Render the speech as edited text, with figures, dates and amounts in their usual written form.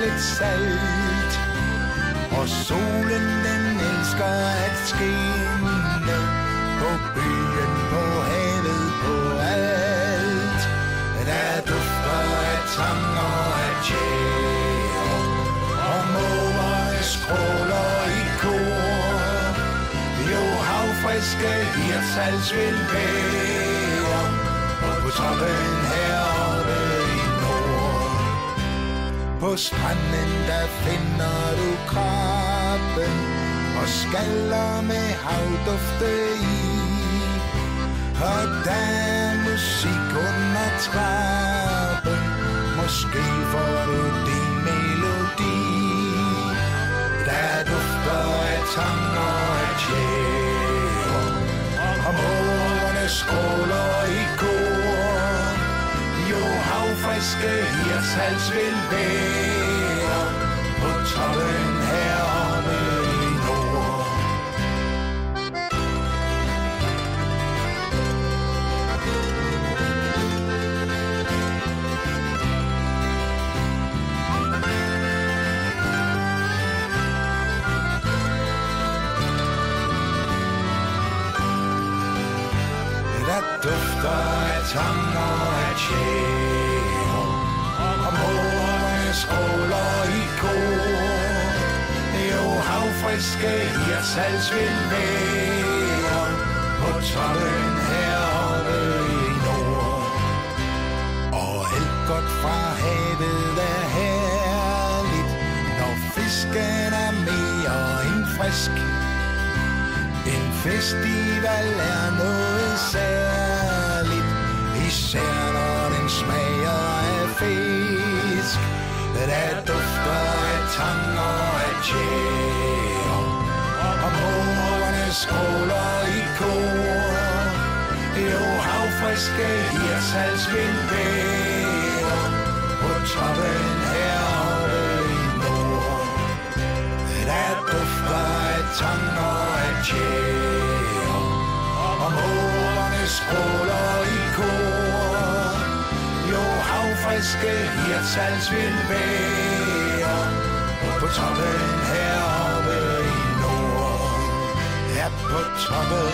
lidt salt. Og solen den elsker at skinne på byen, på havet, på alt. Der dufter af tang og af tjære, og mågerne skråler i kor. Jo, havfriske hirtshals vil være, og på toppen heroppe i nord. På stranden der finder du krabben og skaller med havdufte i. Og der er musik under trappen, måske får du din melodi. Der dufter af tang og af tjære, og mågerne skråler i kor. Jo, havfriske hirtshals vil være på toppen heroppe i nord. Der dufter af tang og af tjære, og mågerne skråler i kor. Jo, havfriske hirtshals vil være på toppen heroppe i nord. Og alt godt fra havet er herligt, når fisken er mere end frisk. En festival er noget særligt, især når den smager af fisk. Der dufter af tang og af tjære, og mågerne skråler i kor. Jo, havfriske hirtshals vil være på toppen heroppe i nord. Der dufter af tang og af tjære, og mågerne skråler i kor. Jo, havfriske hirtshals vil være på toppen heroppe i nord. Ja, på toppen